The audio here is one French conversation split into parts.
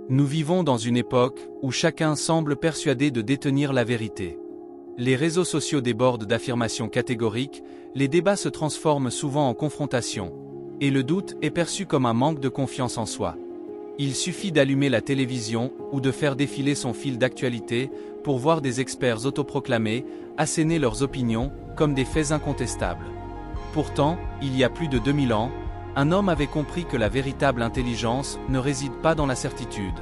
Nous vivons dans une époque où chacun semble persuadé de détenir la vérité. Les réseaux sociaux débordent d'affirmations catégoriques, les débats se transforment souvent en confrontations, et le doute est perçu comme un manque de confiance en soi. Il suffit d'allumer la télévision ou de faire défiler son fil d'actualité pour voir des experts autoproclamés asséner leurs opinions comme des faits incontestables. Pourtant, il y a plus de 2000 ans, un homme avait compris que la véritable intelligence ne réside pas dans la certitude,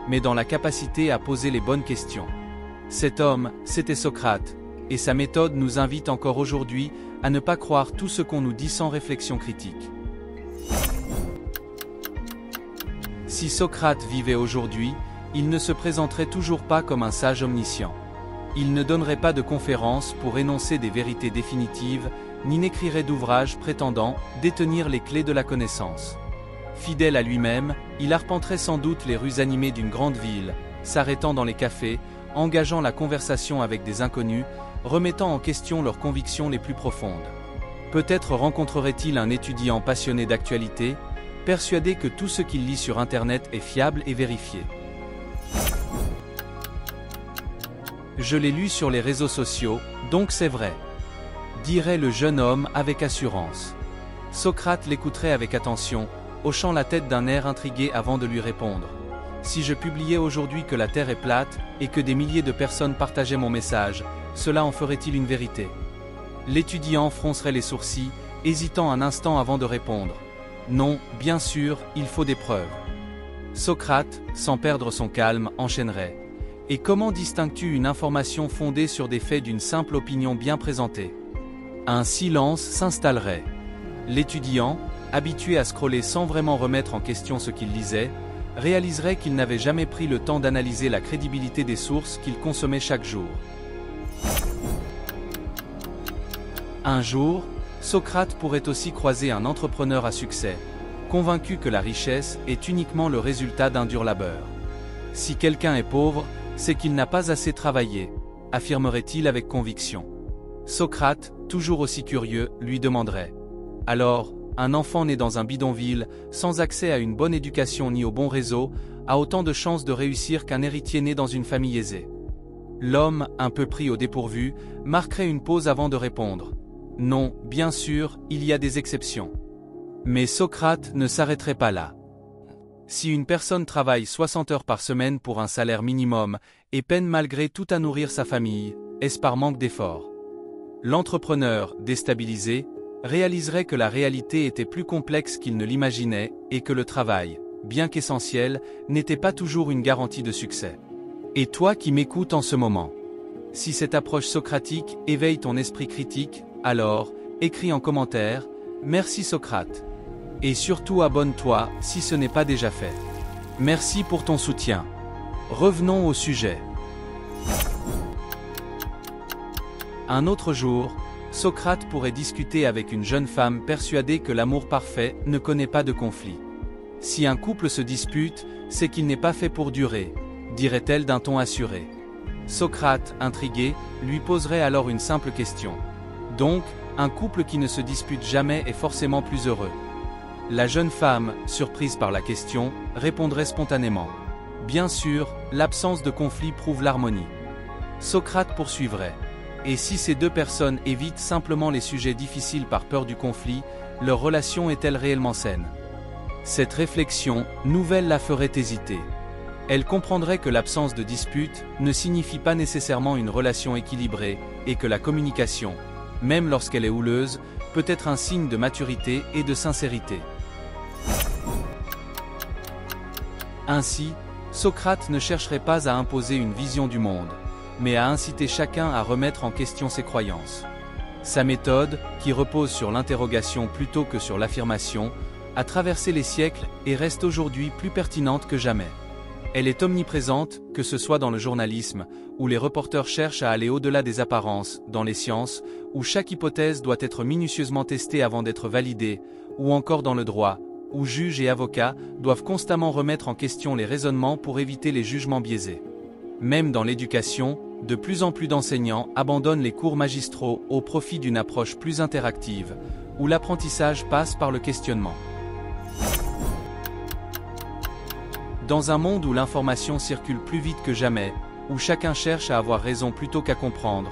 mais dans la capacité à poser les bonnes questions. Cet homme, c'était Socrate, et sa méthode nous invite encore aujourd'hui à ne pas croire tout ce qu'on nous dit sans réflexion critique. Si Socrate vivait aujourd'hui, il ne se présenterait toujours pas comme un sage omniscient. Il ne donnerait pas de conférences pour énoncer des vérités définitives, ni n'écrirait d'ouvrages prétendant détenir les clés de la connaissance. Fidèle à lui-même, il arpenterait sans doute les rues animées d'une grande ville, s'arrêtant dans les cafés, engageant la conversation avec des inconnus, remettant en question leurs convictions les plus profondes. Peut-être rencontrerait-il un étudiant passionné d'actualité, persuadé que tout ce qu'il lit sur Internet est fiable et vérifié. Je l'ai lu sur les réseaux sociaux, donc c'est vrai, dirait le jeune homme avec assurance. Socrate l'écouterait avec attention, hochant la tête d'un air intrigué avant de lui répondre. Si je publiais aujourd'hui que la Terre est plate, et que des milliers de personnes partageaient mon message, cela en ferait-il une vérité? L'étudiant froncerait les sourcils, hésitant un instant avant de répondre. Non, bien sûr, il faut des preuves. Socrate, sans perdre son calme, enchaînerait. Et comment distingues-tu une information fondée sur des faits d'une simple opinion bien présentée? Un silence s'installerait. L'étudiant, habitué à scroller sans vraiment remettre en question ce qu'il lisait, réaliserait qu'il n'avait jamais pris le temps d'analyser la crédibilité des sources qu'il consommait chaque jour. Un jour, Socrate pourrait aussi croiser un entrepreneur à succès, convaincu que la richesse est uniquement le résultat d'un dur labeur. Si quelqu'un est pauvre, c'est qu'il n'a pas assez travaillé, affirmerait-il avec conviction. Socrate, toujours aussi curieux, lui demanderait. Alors, un enfant né dans un bidonville, sans accès à une bonne éducation ni au bon réseau, a autant de chances de réussir qu'un héritier né dans une famille aisée. L'homme, un peu pris au dépourvu, marquerait une pause avant de répondre. Non, bien sûr, il y a des exceptions. Mais Socrate ne s'arrêterait pas là. Si une personne travaille 60 heures par semaine pour un salaire minimum et peine malgré tout à nourrir sa famille, est-ce par manque d'effort? L'entrepreneur, déstabilisé, réaliserait que la réalité était plus complexe qu'il ne l'imaginait et que le travail, bien qu'essentiel, n'était pas toujours une garantie de succès. Et toi qui m'écoutes en ce moment, si cette approche socratique éveille ton esprit critique, alors, écris en commentaire « Merci Socrate ». Et surtout abonne-toi si ce n'est pas déjà fait. Merci pour ton soutien. Revenons au sujet. Un autre jour, Socrate pourrait discuter avec une jeune femme persuadée que l'amour parfait ne connaît pas de conflit. Si un couple se dispute, c'est qu'il n'est pas fait pour durer, dirait-elle d'un ton assuré. Socrate, intrigué, lui poserait alors une simple question. Donc, un couple qui ne se dispute jamais est forcément plus heureux. La jeune femme, surprise par la question, répondrait spontanément. Bien sûr, l'absence de conflit prouve l'harmonie. Socrate poursuivrait. Et si ces deux personnes évitent simplement les sujets difficiles par peur du conflit, leur relation est-elle réellement saine? Cette réflexion nouvelle la ferait hésiter. Elle comprendrait que l'absence de dispute ne signifie pas nécessairement une relation équilibrée, et que la communication, même lorsqu'elle est houleuse, peut être un signe de maturité et de sincérité. Ainsi, Socrate ne chercherait pas à imposer une vision du monde, mais à inciter chacun à remettre en question ses croyances. Sa méthode, qui repose sur l'interrogation plutôt que sur l'affirmation, a traversé les siècles et reste aujourd'hui plus pertinente que jamais. Elle est omniprésente, que ce soit dans le journalisme, où les reporters cherchent à aller au-delà des apparences, dans les sciences, où chaque hypothèse doit être minutieusement testée avant d'être validée, ou encore dans le droit, où juges et avocats doivent constamment remettre en question les raisonnements pour éviter les jugements biaisés. Même dans l'éducation, de plus en plus d'enseignants abandonnent les cours magistraux au profit d'une approche plus interactive, où l'apprentissage passe par le questionnement. Dans un monde où l'information circule plus vite que jamais, où chacun cherche à avoir raison plutôt qu'à comprendre,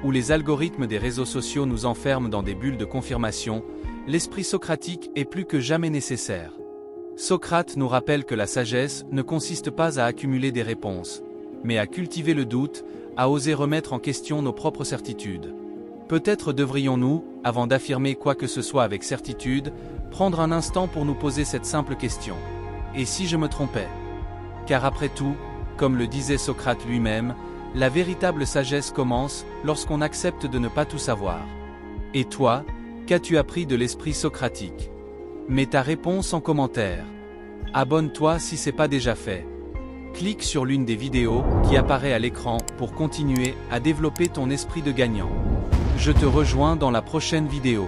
où les algorithmes des réseaux sociaux nous enferment dans des bulles de confirmation, l'esprit socratique est plus que jamais nécessaire. Socrate nous rappelle que la sagesse ne consiste pas à accumuler des réponses, mais à cultiver le doute, à oser remettre en question nos propres certitudes. Peut-être devrions-nous, avant d'affirmer quoi que ce soit avec certitude, prendre un instant pour nous poser cette simple question. Et si je me trompais? Car après tout, comme le disait Socrate lui-même, la véritable sagesse commence lorsqu'on accepte de ne pas tout savoir. Et toi, qu'as-tu appris de l'esprit socratique? Mets ta réponse en commentaire. Abonne-toi si ce n'est pas déjà fait. Clique sur l'une des vidéos qui apparaît à l'écran pour continuer à développer ton esprit de gagnant. Je te rejoins dans la prochaine vidéo.